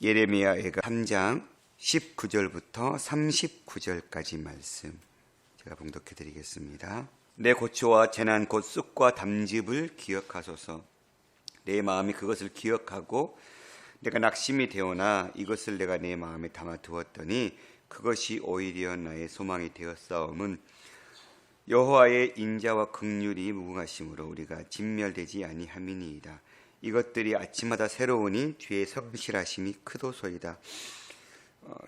예레미야가 3장 19절부터 39절까지 말씀 제가 봉독해 드리겠습니다. 내 고초와 재난 곧 쑥과 담즙을 기억하소서. 내 마음이 그것을 기억하고 내가 낙심이 되오나 이것을 내가 내 마음에 담아 두었더니 그것이 오히려 나의 소망이 되었사옴은 여호와의 인자와 긍휼이 무궁하심으로 우리가 진멸되지 아니함이니이다. 이것들이 아침마다 새로우니 주의 성실하심이 크도소이다.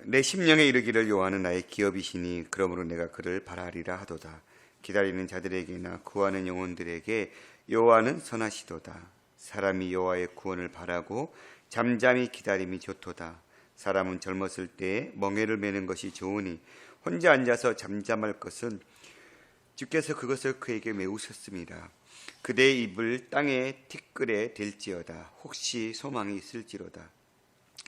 내 심령에 이르기를 여호와는 나의 기업이시니 그러므로 내가 그를 바라리라 하도다. 기다리는 자들에게나 구하는 영혼들에게 여호와는 선하시도다. 사람이 여호와의 구원을 바라고 잠잠히 기다림이 좋도다. 사람은 젊었을 때에 멍에를 매는 것이 좋으니 혼자 앉아서 잠잠할 것은 주께서 그것을 그에게 메우셨습니다. 그대의 입을 땅에 티끌에 댈지어다. 혹시 소망이 있을지로다.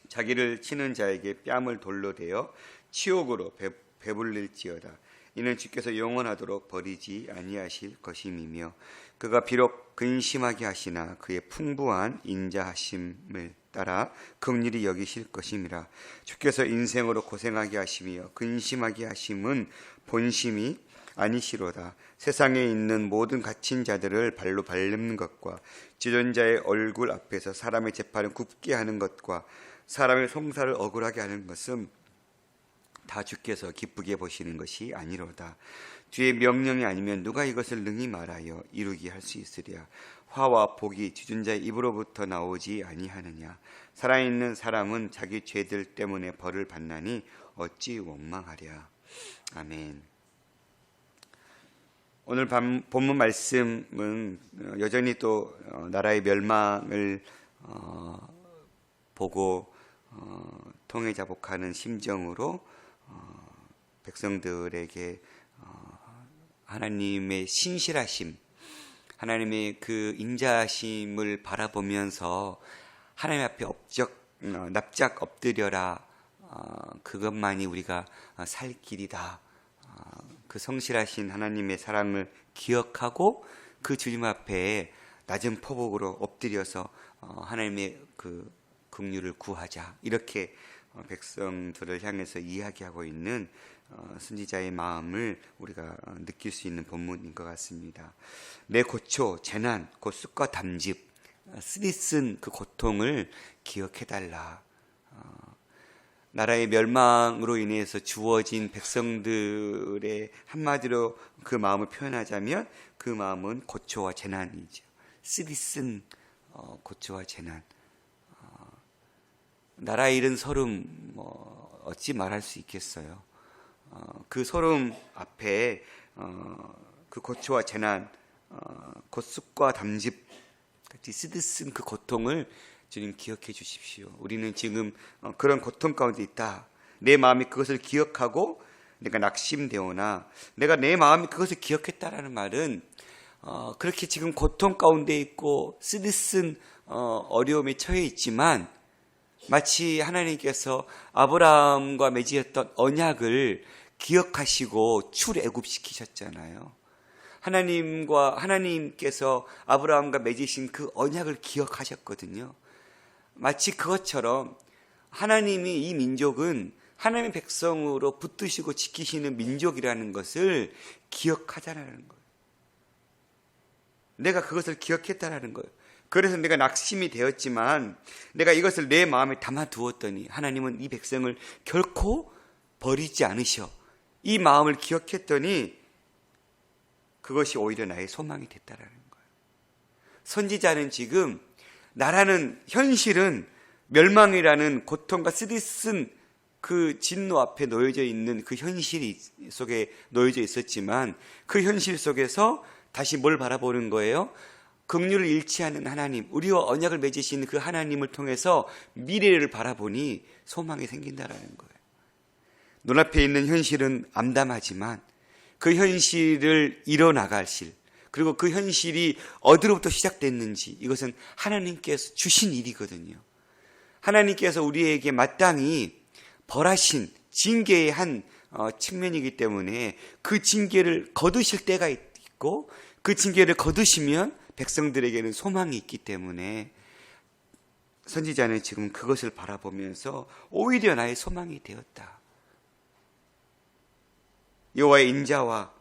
자기를 치는 자에게 뺨을 돌로 대어 치욕으로 배불릴지어다. 이는 주께서 영원하도록 버리지 아니하실 것임이며 그가 비록 근심하게 하시나 그의 풍부한 인자하심을 따라 긍휼히 여기실 것임이라. 주께서 인생으로 고생하게 하시며 근심하게 하심은 본심이 아니시로다. 세상에 있는 모든 갇힌 자들을 발로 밟는 것과 지존자의 얼굴 앞에서 사람의 재판을 굽게 하는 것과 사람의 송사를 억울하게 하는 것은 다 주께서 기쁘게 보시는 것이 아니로다. 주의 명령이 아니면 누가 이것을 능히 말하여 이루게 할 수 있으랴. 화와 복이 지존자의 입으로부터 나오지 아니하느냐. 살아있는 사람은 자기 죄들 때문에 벌을 받나니 어찌 원망하랴. 아멘. 오늘 본문 말씀은 여전히 또 나라의 멸망을 보고 통회자복하는 심정으로 백성들에게 하나님의 신실하심, 하나님의 그 인자하심을 바라보면서 하나님 앞에 납작 엎드려라. 그것만이 우리가 살 길이다. 그 성실하신 하나님의 사랑을 기억하고 그 주님 앞에 낮은 포복으로 엎드려서 하나님의 그 긍휼을 구하자. 이렇게 백성들을 향해서 이야기하고 있는 선지자의 마음을 우리가 느낄 수 있는 본문인 것 같습니다. 내 고초, 재난, 곧 쑥과 담즙, 쓰디쓴 그 고통을 기억해달라. 나라의 멸망으로 인해서 주어진 백성들의 한마디로 그 마음을 표현하자면 그 마음은 고초와 재난이죠. 쓰디쓴 고초와 재난. 나라에 이른 소름 어찌 말할 수 있겠어요. 그 소름 앞에 그 고초와 재난, 곧 쑥과 담즙 같이 쓰디쓴 그 고통을 주님 기억해 주십시오. 우리는 지금 그런 고통 가운데 있다. 내 마음이 그것을 기억하고 내가 낙심되오나 내가 내 마음이 그것을 기억했다라는 말은 그렇게 지금 고통 가운데 있고 쓰디쓴 어려움에 처해 있지만 마치 하나님께서 아브라함과 맺으셨던 언약을 기억하시고 출애굽시키셨잖아요. 하나님께서 아브라함과 맺으신 그 언약을 기억하셨거든요. 마치 그것처럼 하나님이 이 민족은 하나님의 백성으로 붙드시고 지키시는 민족이라는 것을 기억하자라는 거예요. 내가 그것을 기억했다라는 거예요. 그래서 내가 낙심이 되었지만 내가 이것을 내 마음에 담아두었더니 하나님은 이 백성을 결코 버리지 않으셔. 이 마음을 기억했더니 그것이 오히려 나의 소망이 됐다라는 거예요. 선지자는 지금 나라는 현실은 멸망이라는 고통과 쓰디쓴 그 진노 앞에 놓여져 있는 그 현실 속에 놓여져 있었지만 그 현실 속에서 다시 뭘 바라보는 거예요? 긍휼을 잃지 않는 하나님, 우리와 언약을 맺으신 그 하나님을 통해서 미래를 바라보니 소망이 생긴다라는 거예요. 눈앞에 있는 현실은 암담하지만 그 현실을 이뤄나가실, 그리고 그 현실이 어디로부터 시작됐는지 이것은 하나님께서 주신 일이거든요. 하나님께서 우리에게 마땅히 벌하신 징계의 한 측면이기 때문에 그 징계를 거두실 때가 있고 그 징계를 거두시면 백성들에게는 소망이 있기 때문에 선지자는 지금 그것을 바라보면서 오히려 나의 소망이 되었다. 여호와의 인자와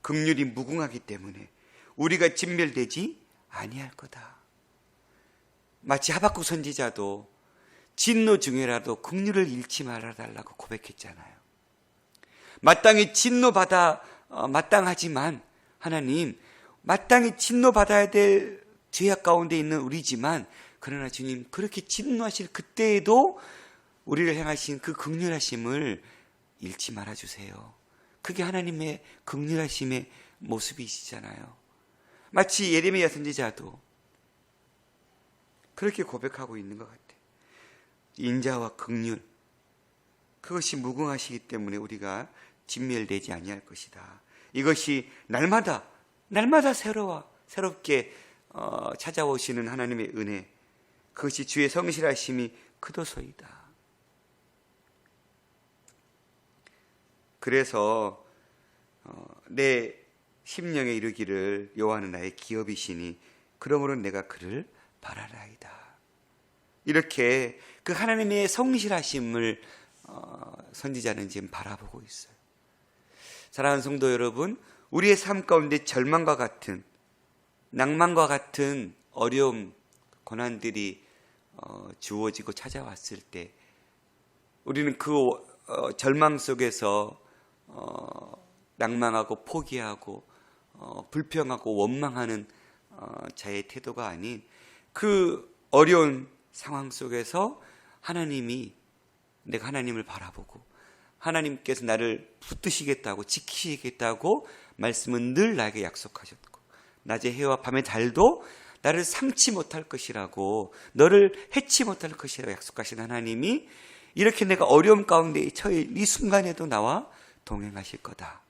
긍휼이 무궁하기 때문에 우리가 진멸되지 아니할 거다. 마치 하박국 선지자도 진노 중에라도 긍휼을 잃지 말아달라고 고백했잖아요. 마땅히 진노받아 마땅하지만 하나님, 마땅히 진노받아야 될 죄악 가운데 있는 우리지만, 그러나 주님, 그렇게 진노하실 그때에도 우리를 향하신 그 긍휼하심을 잃지 말아주세요. 그게 하나님의 긍휼하심의 모습이시잖아요. 마치 예레미야 선지자도 그렇게 고백하고 있는 것 같아요. 인자와 긍휼, 그것이 무궁하시기 때문에 우리가 진멸되지 아니할 것이다. 이것이 날마다 새롭게 찾아오시는 하나님의 은혜, 그것이 주의 성실하심이 크도소이다. 그래서 내 심령에 이르기를 여호와는 나의 기업이시니 그러므로 내가 그를 바라라이다. 이렇게 그 하나님의 성실하심을 선지자는 지금 바라보고 있어요. 사랑하는 성도 여러분, 우리의 삶 가운데 절망과 같은, 낭만과 같은 어려움, 고난들이 주어지고 찾아왔을 때 우리는 그 절망 속에서 낭망하고 포기하고 불평하고 원망하는 자의 태도가 아닌, 그 어려운 상황 속에서 내가 하나님을 바라보고 하나님께서 나를 붙드시겠다고, 지키시겠다고 말씀은 늘 나에게 약속하셨고, 낮의 해와 밤의 달도 나를 삼지 못할 것이라고, 너를 해치 못할 것이라고 약속하신 하나님이 이렇게 내가 어려움 가운데 처해 이 순간에도 나와 동행하실 거다.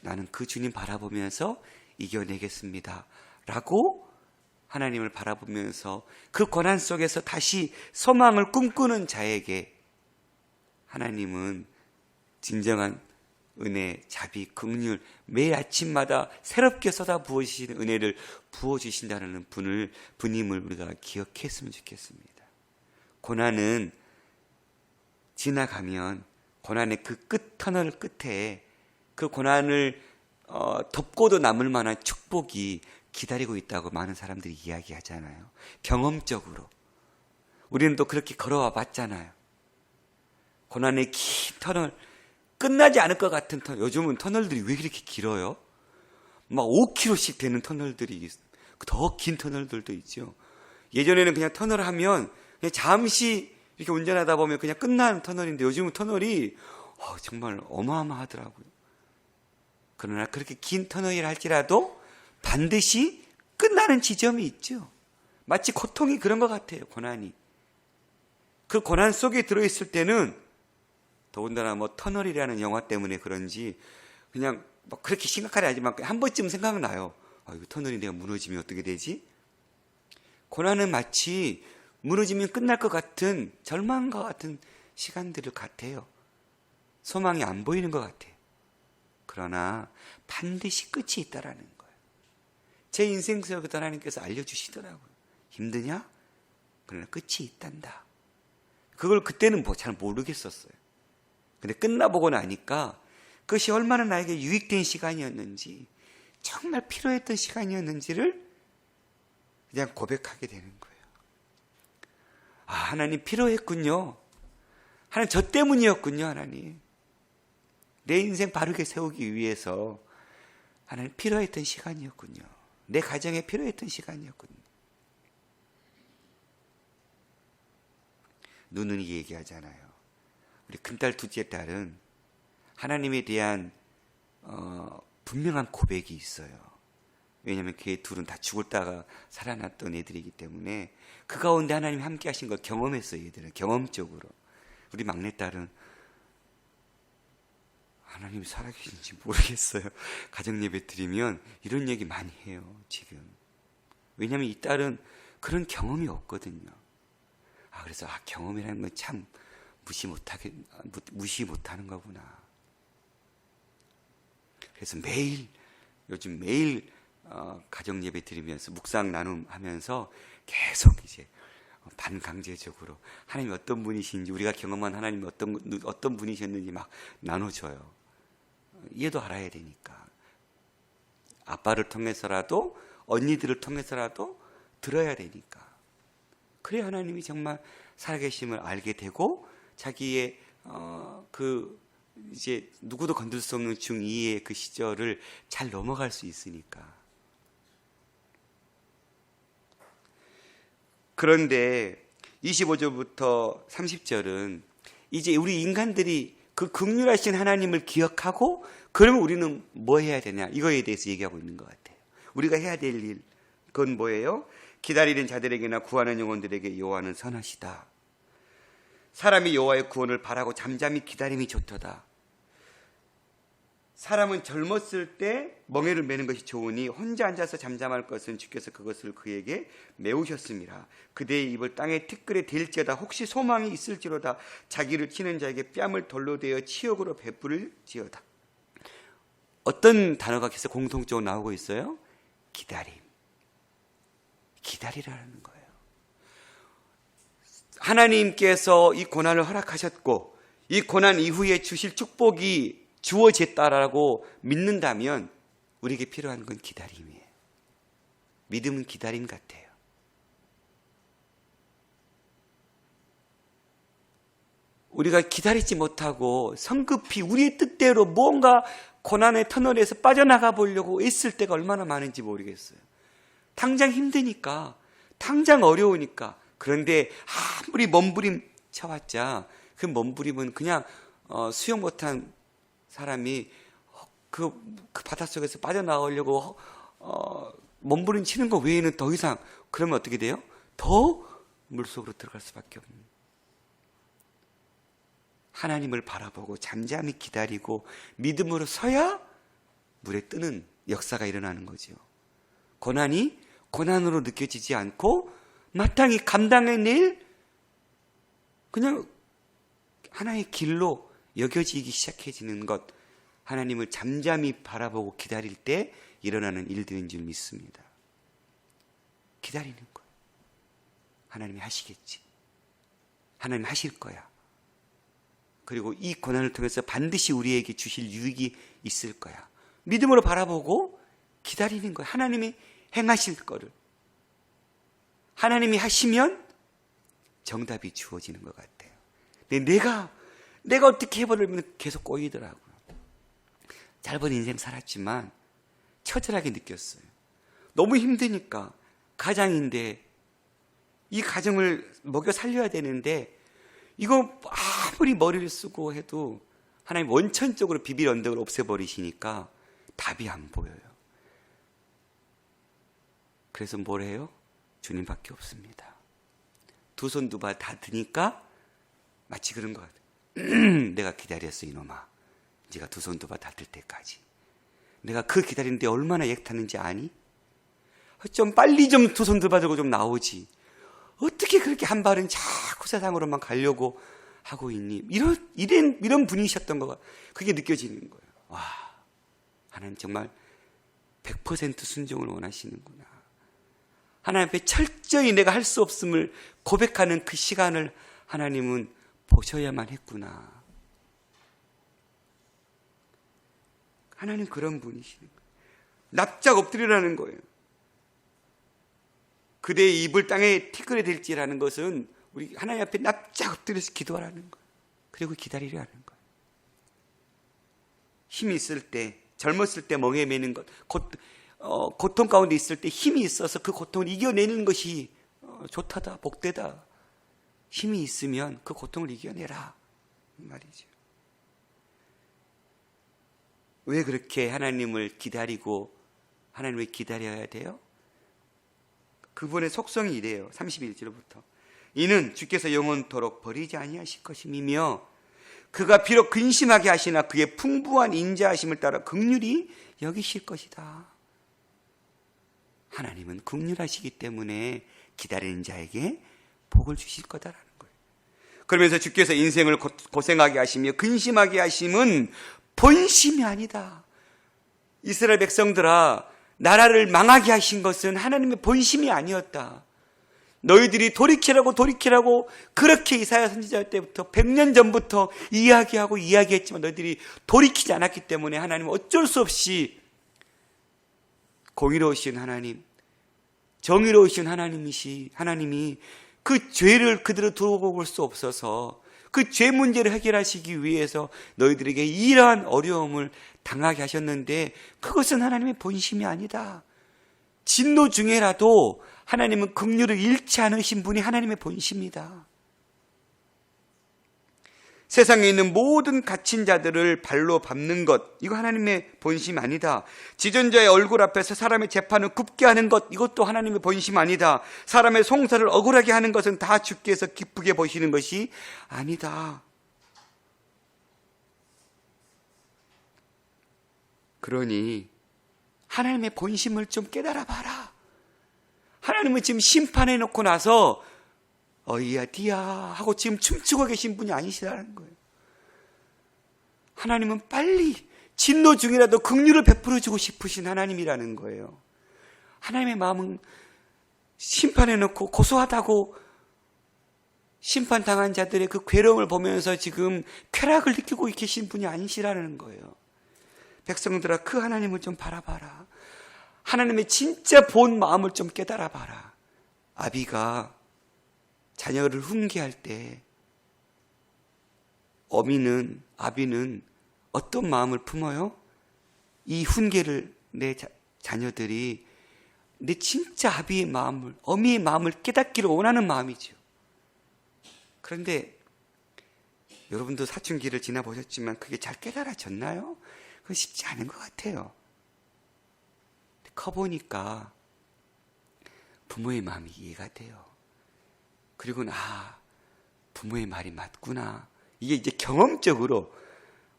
나는 그 주님 바라보면서 이겨내겠습니다. 라고 하나님을 바라보면서 그 고난 속에서 다시 소망을 꿈꾸는 자에게 하나님은 진정한 은혜, 자비, 긍휼, 매일 아침마다 새롭게 쏟아 부으시는 은혜를 부어주신다는 분임을 우리가 기억했으면 좋겠습니다. 고난은 지나가면 고난의 그 끝 터널 끝에 그 고난을 덮고도 남을 만한 축복이 기다리고 있다고 많은 사람들이 이야기하잖아요. 경험적으로 우리는 또 그렇게 걸어와 봤잖아요. 고난의 긴 터널, 끝나지 않을 것 같은 터널. 요즘은 터널들이 왜 이렇게 길어요? 막 5km씩 되는 터널들이, 더 긴 터널들도 있죠. 예전에는 그냥 터널 하면 그냥 잠시 이렇게 운전하다 보면 그냥 끝나는 터널인데, 요즘은 터널이 정말 어마어마하더라고요. 그러나 그렇게 긴 터널이라 할지라도 반드시 끝나는 지점이 있죠. 마치 고통이 그런 것 같아요. 고난이. 그 고난 속에 들어있을 때는 더군다나 터널이라는 영화 때문에 그런지 그냥 그렇게 심각하지 않지만 한 번쯤 생각나요. 이거 터널이 내가 무너지면 어떻게 되지? 고난은 마치 무너지면 끝날 것 같은, 절망과 같은 시간들을 같아요. 소망이 안 보이는 것 같아요. 그러나 반드시 끝이 있다라는 거예요. 제 인생 속에도 하나님께서 알려주시더라고요. 힘드냐? 그러나 끝이 있단다. 그걸 그때는 잘 모르겠었어요. 근데 끝나보고 나니까 그것이 얼마나 나에게 유익된 시간이었는지, 정말 필요했던 시간이었는지를 그냥 고백하게 되는 거예요. 하나님 필요했군요. 하나님 저 때문이었군요. 하나님 내 인생 바르게 세우기 위해서 하나님 필요했던 시간이었군요. 내 가정에 필요했던 시간이었군요. 누누이 얘기하잖아요. 우리 큰딸, 둘째 딸은 하나님에 대한 분명한 고백이 있어요. 왜냐하면 걔 둘은 다 죽었다가 살아났던 애들이기 때문에 그 가운데 하나님이 함께 하신 걸 경험했어요. 얘들은 경험적으로. 우리 막내딸은 하나님이 살아계신지 모르겠어요. 가정예배 드리면 이런 얘기 많이 해요. 지금. 왜냐하면 이 딸은 그런 경험이 없거든요. 그래서 경험이라는 건 참 무시 못하는 거구나. 그래서 요즘 매일 가정 예배 드리면서 묵상 나눔하면서 계속 이제 반강제적으로 하나님이 어떤 분이신지, 우리가 경험한 하나님이 어떤 분이셨는지 막 나눠줘요. 얘도 알아야 되니까. 아빠를 통해서라도, 언니들을 통해서라도 들어야 되니까. 그래야 하나님이 정말 살아계심을 알게 되고, 자기의 이제 누구도 건들 수 없는 중2의 그 시절을 잘 넘어갈 수 있으니까. 그런데 25절부터 30절은 이제 우리 인간들이 그 긍휼하신 하나님을 기억하고, 그러면 우리는 뭐 해야 되냐, 이거에 대해서 얘기하고 있는 것 같아요. 우리가 해야 될 일, 그건 뭐예요? 기다리는 자들에게나 구하는 영혼들에게 여호와는 선하시다. 사람이 여호와의 구원을 바라고 잠잠히 기다림이 좋도다. 사람은 젊었을 때 멍에를 매는 것이 좋으니 혼자 앉아서 잠잠할 것은 주께서 그것을 그에게 메우셨습니다. 그대의 입을 땅의 티끌에 댈지어다. 혹시 소망이 있을지로다. 자기를 치는 자에게 뺨을 돌로 대어 치욕으로 베풀을지어다. 어떤 단어가 계속 공통적으로 나오고 있어요? 기다림. 기다리라는 거예요. 하나님께서 이 고난을 허락하셨고, 이 고난 이후에 주실 축복이 주어졌다라고 믿는다면 우리에게 필요한 건 기다림이에요. 믿음은 기다림 같아요. 우리가 기다리지 못하고 성급히 우리의 뜻대로 뭔가 고난의 터널에서 빠져나가 보려고 애쓸 때가 얼마나 많은지 모르겠어요. 당장 힘드니까, 당장 어려우니까. 그런데 아무리 몸부림 쳐봤자 그 몸부림은 그냥 수영 못한 사람이 그 바닷속에서 빠져나오려고 몸부림 치는 거 외에는 더 이상, 그러면 어떻게 돼요? 더 물속으로 들어갈 수밖에 없는. 하나님을 바라보고 잠잠히 기다리고 믿음으로 서야 물에 뜨는 역사가 일어나는 거죠. 고난이 고난으로 느껴지지 않고 마땅히 감당해낼 그냥 하나의 길로 여겨지기 시작해지는 것, 하나님을 잠잠히 바라보고 기다릴 때 일어나는 일들인 줄 믿습니다. 기다리는 거예요. 하나님이 하시겠지. 하나님 하실 거야. 그리고 이 고난을 통해서 반드시 우리에게 주실 유익이 있을 거야. 믿음으로 바라보고 기다리는 거예요. 하나님이 행하실 거를. 하나님이 하시면 정답이 주어지는 것 같아요. 근데 내가 어떻게 해보려면 계속 꼬이더라고요. 짧은 인생 살았지만 처절하게 느꼈어요. 너무 힘드니까. 가장인데 이 가정을 먹여 살려야 되는데 이거 아무리 머리를 쓰고 해도 하나님 원천적으로 비빌 언덕을 없애버리시니까 답이 안 보여요. 그래서 뭘 해요? 주님밖에 없습니다. 두 손 두 발 다 드니까 마치 그런 것 같아요. 내가 기다렸어 이놈아. 네가 두 손 두 발 다 들 때까지. 내가 그 기다리는데 얼마나 액탔는지 아니? 좀 빨리 좀 두 손 두 발 들고 좀 나오지. 어떻게 그렇게 한 발은 자꾸 세상으로만 가려고 하고 있니? 이런 분이셨던 거가 그게 느껴지는 거예요. 와, 하나님 정말 100% 순종을 원하시는구나. 하나님 앞에 철저히 내가 할 수 없음을 고백하는 그 시간을 하나님은 보셔야만 했구나. 하나님 그런 분이시는 거예요. 납작 엎드리라는 거예요. 그대의 입을 땅에 티끌에 댈지라는 것은 우리 하나님 앞에 납작 엎드려서 기도하라는 거예요. 그리고 기다리려는 거예요. 힘이 있을 때, 젊었을 때 멍에 매는 것, 고통 가운데 있을 때 힘이 있어서 그 고통을 이겨내는 것이 좋다다, 복되다. 힘이 있으면 그 고통을 이겨내라 말이죠. 왜 그렇게 하나님을 기다리고 하나님을 기다려야 돼요? 그분의 속성이 이래요. 31절부터 이는 주께서 영원토록 버리지 아니하실 것임이며 그가 비록 근심하게 하시나 그의 풍부한 인자하심을 따라 긍휼히 여기실 것이다. 하나님은 긍휼하시기 때문에 기다리는 자에게 복을 주실 거다라는 거예요. 그러면서 주께서 인생을 고생하게 하시며 근심하게 하심은 본심이 아니다. 이스라엘 백성들아, 나라를 망하게 하신 것은 하나님의 본심이 아니었다. 너희들이 돌이키라고 그렇게 이사야 선지자 때부터 100년 전부터 이야기했지만 너희들이 돌이키지 않았기 때문에 하나님은 어쩔 수 없이 공의로우신 하나님, 정의로우신 하나님이 그 죄를 그대로 두고 볼 수 없어서 그 죄 문제를 해결하시기 위해서 너희들에게 이러한 어려움을 당하게 하셨는데 그것은 하나님의 본심이 아니다. 진노 중에라도 하나님은 긍휼을 잃지 않으신 분이 하나님의 본심이다. 세상에 있는 모든 갇힌 자들을 발로 밟는 것, 이거 하나님의 본심 아니다. 지존자의 얼굴 앞에서 사람의 재판을 굽게 하는 것, 이것도 하나님의 본심 아니다. 사람의 송사를 억울하게 하는 것은 다 주께서 기쁘게 보시는 것이 아니다. 그러니 하나님의 본심을 좀 깨달아 봐라. 하나님은 지금 심판해 놓고 나서 어이야 디야 하고 지금 춤추고 계신 분이 아니시라는 거예요. 하나님은 빨리 진노 중이라도 긍휼을 베풀어 주고 싶으신 하나님이라는 거예요. 하나님의 마음은 심판해 놓고 고소하다고 심판당한 자들의 그 괴로움을 보면서 지금 쾌락을 느끼고 계신 분이 아니시라는 거예요. 백성들아, 그 하나님을 좀 바라봐라. 하나님의 진짜 본 마음을 좀 깨달아봐라. 아비가 자녀를 훈계할 때 아비는 어떤 마음을 품어요? 이 훈계를 내 자녀들이 내 진짜 아비의 마음을, 어미의 마음을 깨닫기를 원하는 마음이죠. 그런데 여러분도 사춘기를 지나보셨지만 그게 잘 깨달아졌나요? 그건 쉽지 않은 것 같아요. 커보니까 부모의 마음이 이해가 돼요. 그리고는 부모의 말이 맞구나. 이게 이제 경험적으로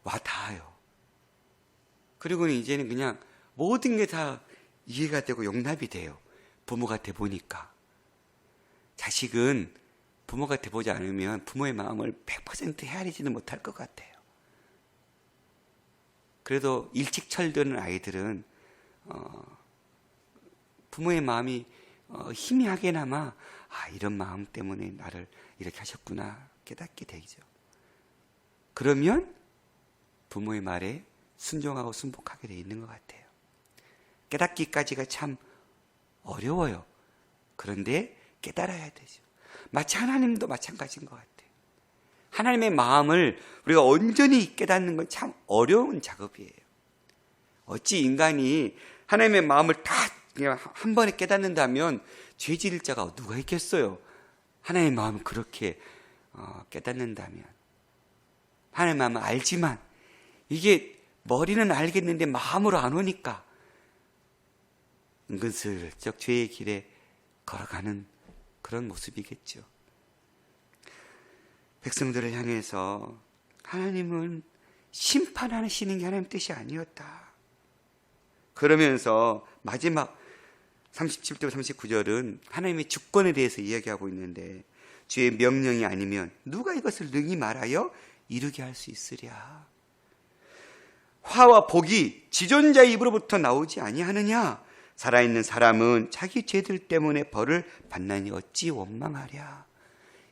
와닿아요. 그리고는 이제는 그냥 모든 게 다 이해가 되고 용납이 돼요. 부모가 돼보니까. 자식은 부모가 돼보지 않으면 부모의 마음을 100% 헤아리지는 못할 것 같아요. 그래도 일찍 철드는 아이들은 부모의 마음이 희미하게나마 이런 마음 때문에 나를 이렇게 하셨구나 깨닫게 되죠. 그러면 부모의 말에 순종하고 순복하게 돼 있는 것 같아요. 깨닫기까지가 참 어려워요. 그런데 깨달아야 되죠. 마치 하나님도 마찬가지인 것 같아요. 하나님의 마음을 우리가 온전히 깨닫는 건 참 어려운 작업이에요. 어찌 인간이 하나님의 마음을 다 그냥 한 번에 깨닫는다면 죄 지을 자가 누가 있겠어요? 하나님의 마음을 그렇게 깨닫는다면. 하나님의 마음을 알지만 이게 머리는 알겠는데 마음으로 안 오니까 은근슬쩍 죄의 길에 걸어가는 그런 모습이겠죠. 백성들을 향해서 하나님은 심판하시는 게 하나님 뜻이 아니었다. 그러면서 마지막 37절 39절은 하나님의 주권에 대해서 이야기하고 있는데 주의 명령이 아니면 누가 이것을 능히 말하여 이루게 할 수 있으랴. 화와 복이 지존자의 입으로부터 나오지 아니하느냐. 살아있는 사람은 자기 죄들 때문에 벌을 받나니 어찌 원망하랴.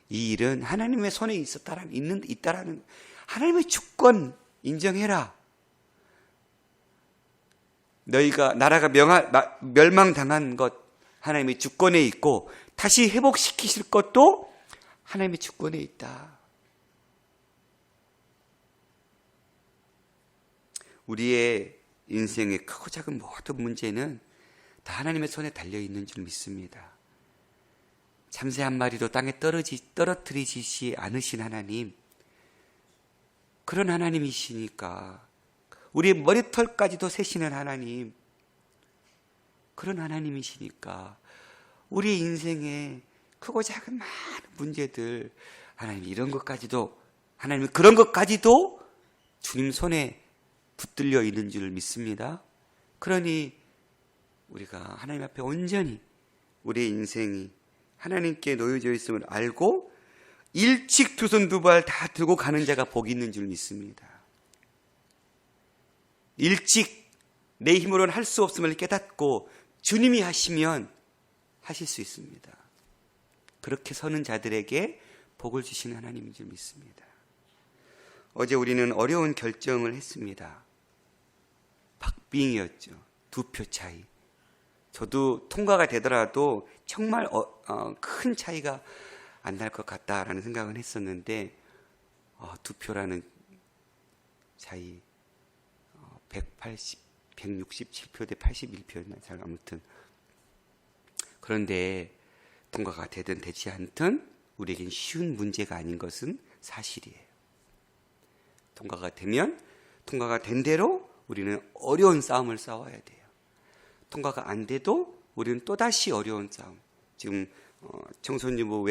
이 일은 하나님의 손에 있다라는 하나님의 주권 인정해라. 나라가 멸망당한 것 하나님의 주권에 있고 다시 회복시키실 것도 하나님의 주권에 있다. 우리의 인생의 크고 작은 모든 문제는 다 하나님의 손에 달려있는 줄 믿습니다. 참새 한 마리도 땅에 떨어뜨리지 않으신 하나님, 그런 하나님이시니까 우리의 머리털까지도 세시는 하나님, 그런 하나님이시니까 우리의 인생에 크고 작은 많은 문제들 하나님 이런 것까지도 하나님 그런 것까지도 주님 손에 붙들려 있는 줄 믿습니다. 그러니 우리가 하나님 앞에 온전히 우리의 인생이 하나님께 놓여져 있음을 알고 일찍 두 손 두 발 다 들고 가는 자가 복이 있는 줄 믿습니다. 일찍 내 힘으로는 할 수 없음을 깨닫고 주님이 하시면 하실 수 있습니다. 그렇게 서는 자들에게 복을 주시는 하나님인 줄 믿습니다. 어제 우리는 어려운 결정을 했습니다. 박빙이었죠. 2표 차이. 저도 통과가 되더라도 정말 큰 차이가 안 날 것 같다라는 생각은 했었는데 2표라는 차이 167표 대 81표였나 잘 아무튼 그런데 통과가 되든 되지 않든 우리에겐 쉬운 문제가 아닌 것은 사실이에요. 통과가 된 대로 우리는 어려운 싸움을 싸워야 돼요. 통과가 안 돼도 우리는 또다시 어려운 싸움. 지금 청소년부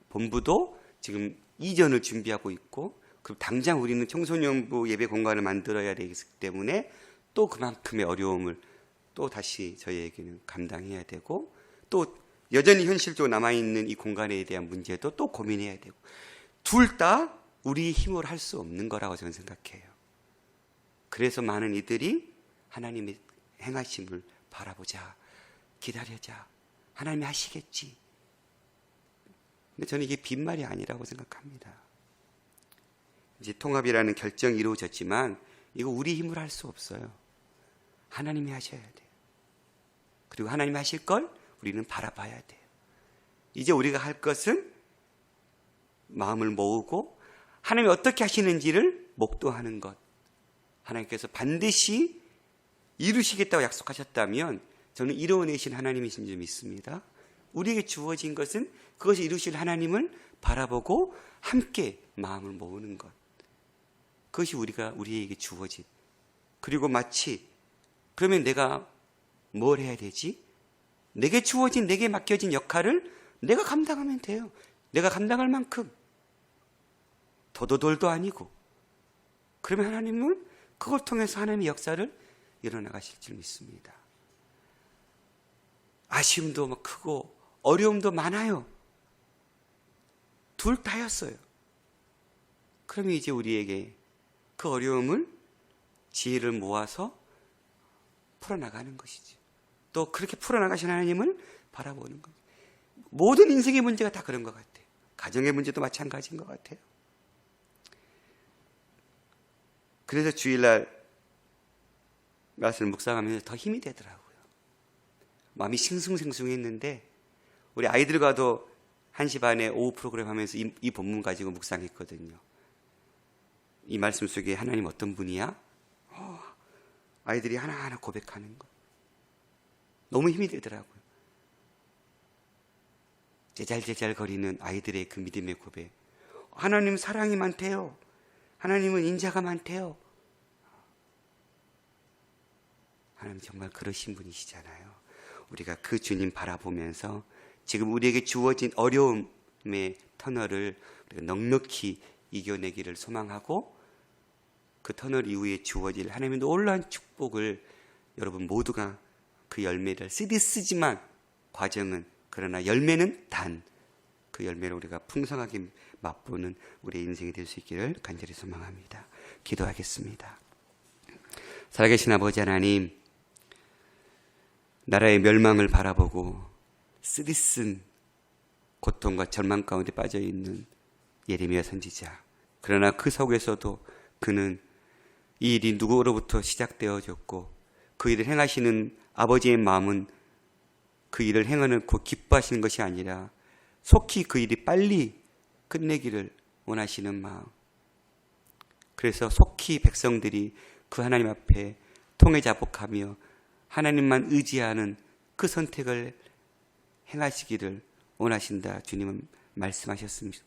본부도 지금 이전을 준비하고 있고 그리고 당장 우리는 청소년부 예배 공간을 만들어야 되기 때문에 또 그만큼의 어려움을 또 다시 저희에게는 감당해야 되고 또 여전히 현실적으로 남아있는 이 공간에 대한 문제도 또 고민해야 되고 둘 다 우리 힘으로 할 수 없는 거라고 저는 생각해요. 그래서 많은 이들이 하나님의 행하심을 바라보자, 기다려자, 하나님이 하시겠지. 근데 저는 이게 빈말이 아니라고 생각합니다. 이제 통합이라는 결정이 이루어졌지만 이거 우리 힘으로 할 수 없어요. 하나님이 하셔야 돼요. 그리고 하나님이 하실 걸 우리는 바라봐야 돼요. 이제 우리가 할 것은 마음을 모으고 하나님이 어떻게 하시는지를 목도하는 것. 하나님께서 반드시 이루시겠다고 약속하셨다면 저는 이루어내신 하나님이신 줄 믿습니다. 우리에게 주어진 것은 그것을 이루실 하나님을 바라보고 함께 마음을 모으는 것. 그것이 우리에게 주어진. 그리고 마치 그러면 내가 뭘 해야 되지? 내게 주어진, 내게 맡겨진 역할을 내가 감당하면 돼요. 내가 감당할 만큼. 도도돌도 아니고. 그러면 하나님은 그걸 통해서 하나님의 역사를 일어나가실 줄 믿습니다. 아쉬움도 크고 어려움도 많아요. 둘 다였어요. 그러면 이제 우리에게 그 어려움을 지혜를 모아서 풀어나가는 것이죠. 또 그렇게 풀어나가신 하나님을 바라보는 거죠. 모든 인생의 문제가 다 그런 것 같아요. 가정의 문제도 마찬가지인 것 같아요. 그래서 주일날 말씀을 묵상하면서 더 힘이 되더라고요. 마음이 싱숭생숭했는데 우리 아이들과도 1시 반에 오후 프로그램 하면서 이 본문 가지고 묵상했거든요. 이 말씀 속에 하나님 어떤 분이야? 아이들이 하나하나 고백하는 것. 너무 힘이 되더라고요. 제잘제잘 거리는 아이들의 그 믿음의 고백. 하나님 사랑이 많대요. 하나님은 인자가 많대요. 하나님 정말 그러신 분이시잖아요. 우리가 그 주님 바라보면서 지금 우리에게 주어진 어려움의 터널을 우리가 넉넉히 이겨내기를 소망하고 그 터널 이후에 주어질 하나님의 놀라운 축복을 여러분 모두가 그 열매를 쓰지만 과정은 그러나 열매는 단 그 열매를 우리가 풍성하게 맛보는 우리의 인생이 될 수 있기를 간절히 소망합니다. 기도하겠습니다. 살아계신 아버지 하나님, 나라의 멸망을 바라보고 쓰디쓴 고통과 절망 가운데 빠져있는 예레미야 선지자. 그러나 그 속에서도 그는 이 일이 누구로부터 시작되어졌고 그 일을 행하시는 아버지의 마음은 그 일을 행하고 기뻐하시는 것이 아니라 속히 그 일이 빨리 끝내기를 원하시는 마음. 그래서 속히 백성들이 그 하나님 앞에 통회자복하며 하나님만 의지하는 그 선택을 행하시기를 원하신다. 주님은 말씀하셨습니다.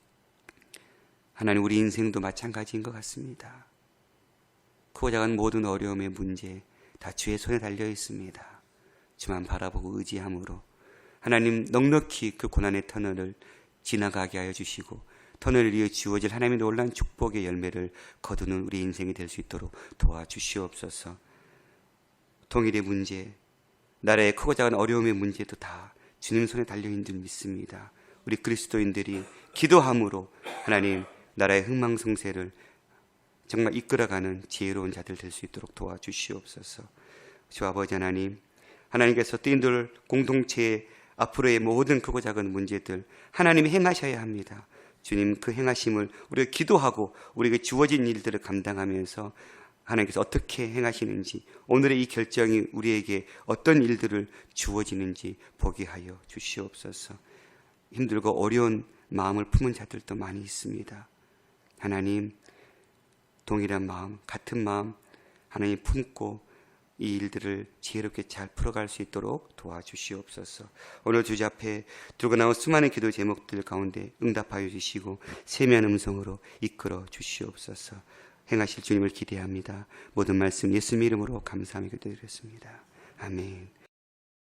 하나님, 우리 인생도 마찬가지인 것 같습니다. 크고 작은 모든 어려움의 문제 다 주의 손에 달려 있습니다. 주만 바라보고 의지함으로 하나님 넉넉히 그 고난의 터널을 지나가게 하여 주시고 터널을 위해 주어질 하나님의 놀라운 축복의 열매를 거두는 우리 인생이 될 수 있도록 도와주시옵소서. 통일의 문제, 나라의 크고 작은 어려움의 문제도 다 주님 손에 달려있는 줄 믿습니다. 우리 그리스도인들이 기도함으로 하나님 나라의 흥망성쇠를 정말 이끌어가는 지혜로운 자들 될 수 있도록 도와주시옵소서. 주 아버지 하나님, 하나님께서 뜨인들 공동체의 앞으로의 모든 크고 작은 문제들 하나님이 행하셔야 합니다. 주님 그 행하심을 우리가 기도하고 우리에게 주어진 일들을 감당하면서 하나님께서 어떻게 행하시는지, 오늘의 이 결정이 우리에게 어떤 일들을 주어지는지 보게 하여 주시옵소서. 힘들고 어려운 마음을 품은 자들도 많이 있습니다. 하나님, 동일한 마음, 같은 마음 하나님 품고 이 일들을 지혜롭게 잘 풀어갈 수 있도록 도와주시옵소서. 오늘 주제 앞에 들고 나온 수많은 기도 제목들 가운데 응답하여 주시고 세미한 음성으로 이끌어 주시옵소서. 행하실 주님을 기대합니다. 모든 말씀 예수님 이름으로 감사하며 기도드렸습니다. 아멘.